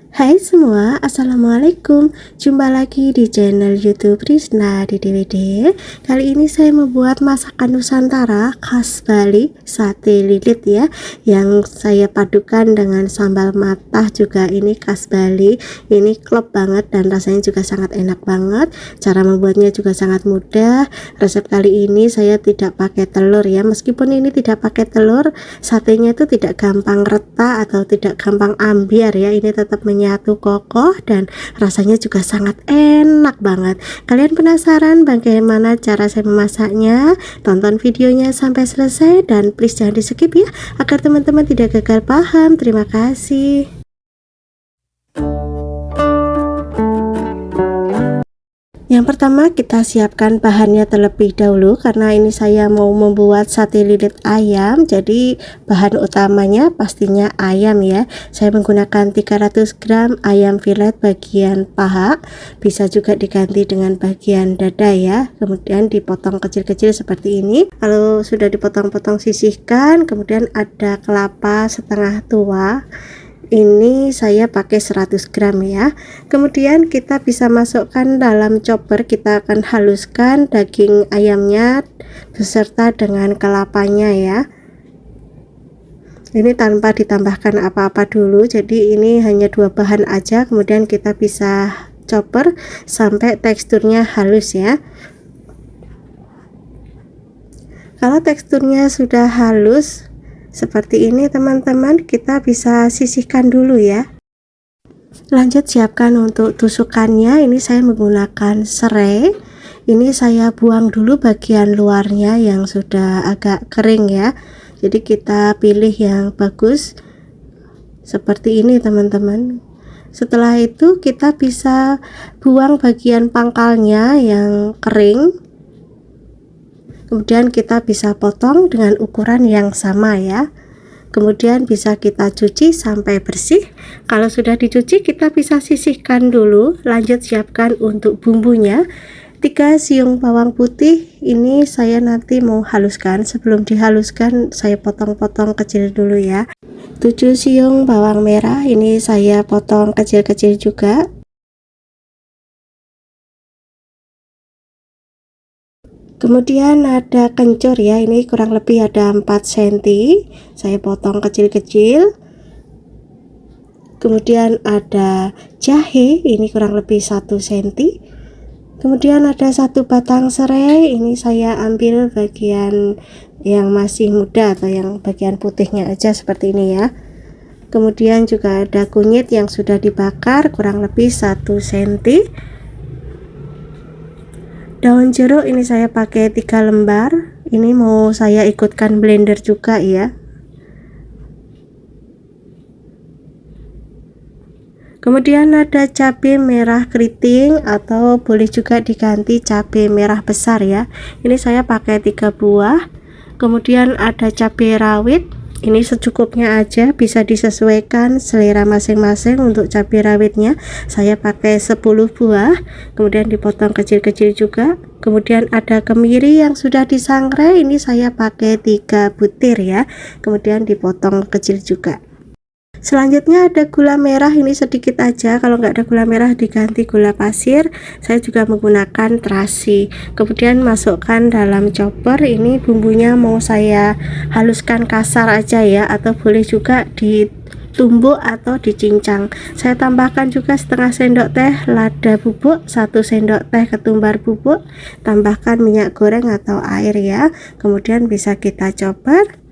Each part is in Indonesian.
Hai semua, Assalamualaikum. Jumpa lagi di channel YouTube Rizna di DWD. Kali ini saya membuat masakan Nusantara khas Bali, sate lilit ya, yang saya padukan dengan sambal matah juga. Ini khas Bali, ini klop banget dan rasanya juga sangat enak banget. Cara membuatnya juga sangat mudah. Resep kali ini saya tidak pakai telur ya, meskipun ini tidak pakai telur, satenya itu tidak gampang retak atau tidak gampang ambiar ya. Ini tetap menyatu kokoh dan rasanya juga sangat enak banget. Kalian penasaran bagaimana cara saya memasaknya? Tonton videonya sampai selesai dan please jangan di skip ya, agar teman-teman tidak gagal paham. Terima kasih. Yang pertama kita siapkan bahannya terlebih dahulu, karena ini saya mau membuat sate lilit ayam, jadi bahan utamanya pastinya ayam ya. Saya menggunakan 300 gram ayam filet bagian paha, bisa juga diganti dengan bagian dada ya. Kemudian dipotong kecil-kecil seperti ini. Kalau sudah dipotong-potong sisihkan. Kemudian ada kelapa setengah tua, ini saya pakai 100 gram ya. Kemudian kita bisa masukkan dalam chopper, kita akan haluskan daging ayamnya beserta dengan kelapanya ya. Ini tanpa ditambahkan apa-apa dulu, jadi ini hanya dua bahan aja. Kemudian kita bisa chopper sampai teksturnya halus ya. Kalau teksturnya sudah halus seperti ini teman-teman, kita bisa sisihkan dulu ya. Lanjut siapkan untuk tusukannya. Ini saya menggunakan serai. Ini saya buang dulu bagian luarnya yang sudah agak kering ya. Jadi kita pilih yang bagus seperti ini teman-teman. Setelah itu kita bisa buang bagian pangkalnya yang kering. Kemudian kita bisa potong dengan ukuran yang sama ya. Kemudian bisa kita cuci sampai bersih. Kalau sudah dicuci kita bisa sisihkan dulu. Lanjut siapkan untuk bumbunya. 3 siung bawang putih, ini saya nanti mau haluskan. Sebelum dihaluskan saya potong-potong kecil dulu ya. 7 siung bawang merah, ini saya potong kecil-kecil juga. Kemudian ada kencur ya, ini kurang lebih ada 4 cm, saya potong kecil-kecil. Kemudian ada jahe, ini kurang lebih 1 cm. Kemudian ada 1 batang serai, ini saya ambil bagian yang masih muda atau yang bagian putihnya aja seperti ini ya. Kemudian juga ada kunyit yang sudah dibakar kurang lebih 1 cm. Daun jeruk ini saya pakai 3 lembar. Ini mau saya ikutkan blender juga ya. Kemudian ada cabai merah keriting atau boleh juga diganti cabai merah besar ya. Ini saya pakai 3 buah. Kemudian ada cabai rawit. Ini secukupnya aja, bisa disesuaikan selera masing-masing. Untuk cabai rawitnya saya pakai 10 buah, kemudian dipotong kecil-kecil juga. Kemudian ada kemiri yang sudah disangrai, ini saya pakai 3 butir ya, kemudian dipotong kecil juga. Selanjutnya ada gula merah, ini sedikit aja, kalau nggak ada gula merah diganti gula pasir. Saya juga menggunakan terasi. Kemudian masukkan dalam chopper. Ini bumbunya mau saya haluskan kasar aja ya, atau boleh juga ditumbuk atau dicincang. Saya tambahkan juga setengah sendok teh lada bubuk, 1 sendok teh ketumbar bubuk, tambahkan minyak goreng atau air ya. Kemudian bisa kita chopper.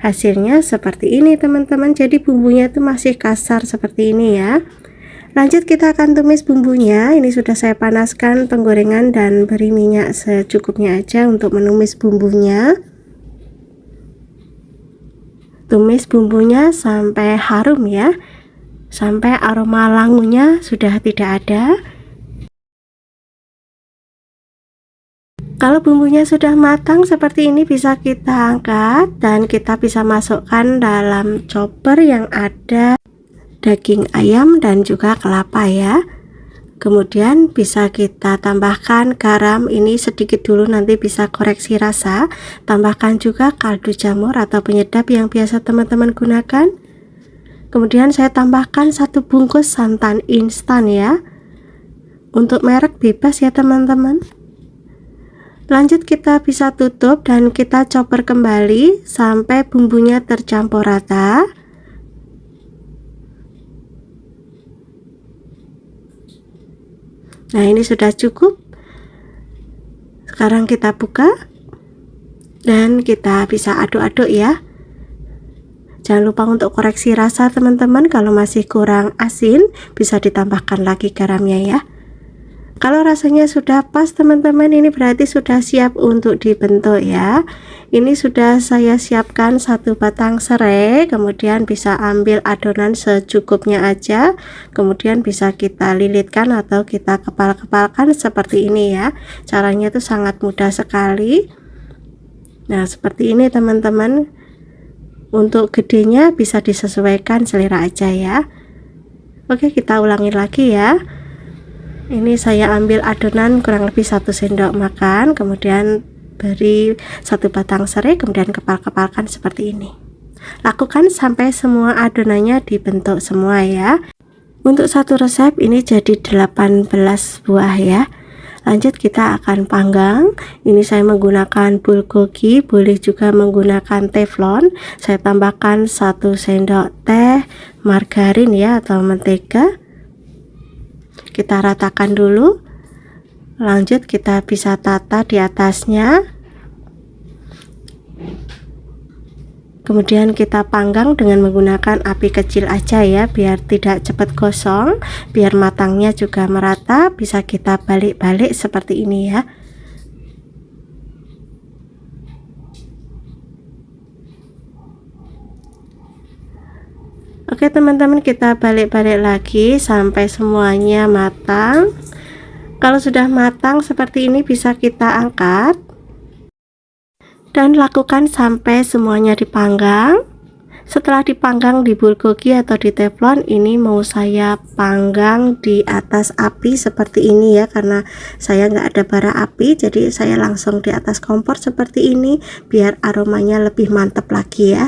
Hasilnya seperti ini teman-teman, jadi bumbunya itu masih kasar seperti ini ya. Lanjut kita akan tumis bumbunya. Ini sudah saya panaskan penggorengan dan beri minyak secukupnya aja untuk menumis bumbunya. Tumis bumbunya sampai harum ya, sampai aroma langunya sudah tidak ada. Kalau bumbunya sudah matang seperti ini, bisa kita angkat dan kita bisa masukkan dalam chopper yang ada daging ayam dan juga kelapa ya. Kemudian bisa kita tambahkan garam, ini sedikit dulu, nanti bisa koreksi rasa. Tambahkan juga kaldu jamur atau penyedap yang biasa teman-teman gunakan. Kemudian saya tambahkan 1 bungkus santan instan ya, untuk merek bebas ya teman-teman. Lanjut kita bisa tutup dan kita chopper kembali sampai bumbunya tercampur rata. Nah, ini sudah cukup. Sekarang kita buka dan kita bisa aduk-aduk ya. Jangan lupa untuk koreksi rasa teman-teman, kalau masih kurang asin bisa ditambahkan lagi garamnya ya. Kalau rasanya sudah pas teman-teman, ini berarti sudah siap untuk dibentuk ya. Ini sudah saya siapkan 1 batang serai, kemudian bisa ambil adonan secukupnya aja, kemudian bisa kita lilitkan atau kita kepal-kepalkan seperti ini ya. Caranya itu sangat mudah sekali. Nah, seperti ini teman-teman. Untuk gedenya bisa disesuaikan selera aja ya. Oke, kita ulangi lagi ya. Ini saya ambil adonan kurang lebih 1 sendok makan, kemudian beri 1 batang serai, kemudian kepal-kepalkan seperti ini. Lakukan sampai semua adonannya dibentuk semua ya. Untuk satu resep ini jadi 18 buah ya. Lanjut kita akan panggang. Ini saya menggunakan bulgogi, boleh juga menggunakan teflon. Saya tambahkan 1 sendok teh margarin ya, atau mentega. Kita ratakan dulu. Lanjut kita bisa tata di atasnya. Kemudian kita panggang dengan menggunakan api kecil aja ya, biar tidak cepat gosong, biar matangnya juga merata. Bisa kita balik-balik seperti ini ya. Oke teman-teman, kita balik-balik lagi sampai semuanya matang. Kalau sudah matang seperti ini bisa kita angkat dan lakukan sampai semuanya dipanggang. Setelah dipanggang di bulgogi atau di teflon, ini mau saya panggang di atas api seperti ini ya, karena saya nggak ada bara api, jadi saya langsung di atas kompor seperti ini biar aromanya lebih mantap lagi ya.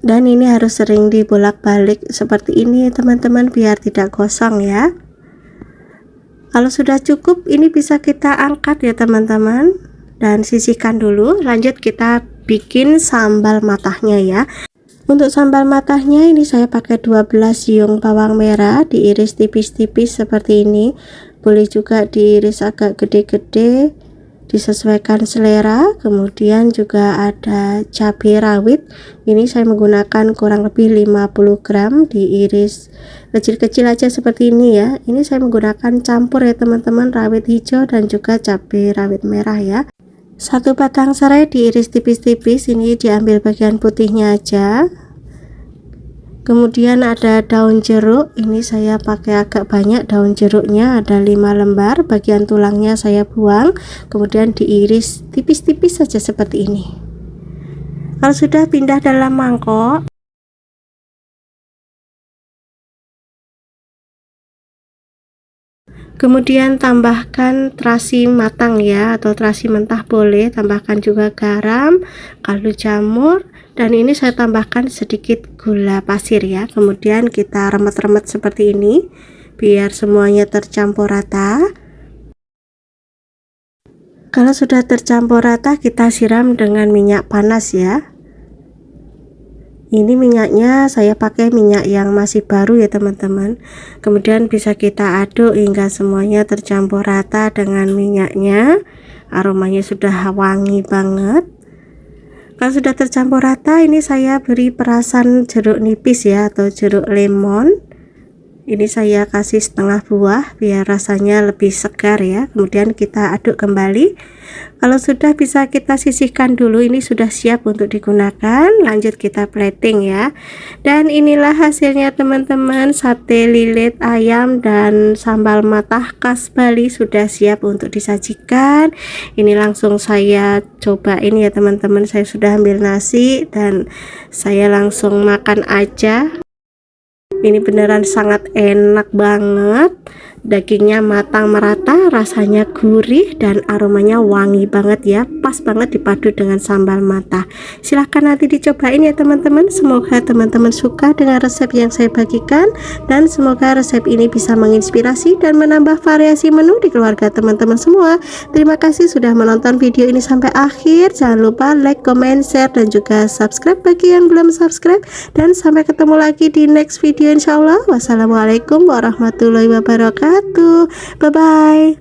Dan ini harus sering dibolak-balik seperti ini teman-teman, biar tidak gosong ya. Kalau sudah cukup, ini bisa kita angkat ya teman-teman, dan sisihkan dulu. Lanjut kita bikin sambal matahnya ya. Untuk sambal matahnya ini saya pakai 12 siung bawang merah, diiris tipis-tipis seperti ini. Boleh juga diiris agak gede-gede, disesuaikan selera. Kemudian juga ada cabai rawit, ini saya menggunakan kurang lebih 50 gram, diiris kecil-kecil aja seperti ini ya. Ini saya menggunakan campur ya teman-teman, rawit hijau dan juga cabai rawit merah ya. 1 batang serai diiris tipis-tipis, ini diambil bagian putihnya aja. Kemudian ada daun jeruk, ini saya pakai agak banyak daun jeruknya, ada 5 lembar, bagian tulangnya saya buang, kemudian diiris tipis-tipis saja seperti ini. Kalau sudah pindah dalam mangkok, kemudian tambahkan terasi matang ya, atau terasi mentah boleh, tambahkan juga garam, kaldu jamur, dan ini saya tambahkan sedikit gula pasir ya. Kemudian kita remet-remet seperti ini biar semuanya tercampur rata. Kalau sudah tercampur rata, kita siram dengan minyak panas ya. Ini minyaknya saya pakai minyak yang masih baru ya teman-teman. Kemudian bisa kita aduk hingga semuanya tercampur rata dengan minyaknya. Aromanya sudah wangi banget. Kalau sudah tercampur rata, ini saya beri perasan jeruk nipis ya, atau jeruk lemon. Ini saya kasih setengah buah biar rasanya lebih segar ya. Kemudian kita aduk kembali. Kalau sudah bisa kita sisihkan dulu, ini sudah siap untuk digunakan. Lanjut kita plating ya. Dan inilah hasilnya teman-teman, sate lilit ayam dan sambal matah khas Bali sudah siap untuk disajikan. Ini langsung saya cobain ya teman-teman. Saya sudah ambil nasi dan saya langsung makan aja. Ini beneran sangat enak banget Dagingnya matang merata, rasanya gurih dan aromanya wangi banget ya, pas banget dipadu dengan sambal mata. Silahkan nanti dicobain ya teman-teman. Semoga teman-teman suka dengan resep yang saya bagikan, dan semoga resep ini bisa menginspirasi dan menambah variasi menu di keluarga teman-teman semua. Terima kasih sudah menonton video ini sampai akhir. Jangan lupa like, comment, share, dan juga subscribe bagi yang belum subscribe. Dan sampai ketemu lagi di next video insyaallah. Wassalamualaikum warahmatullahi wabarakatuh. Bye bye.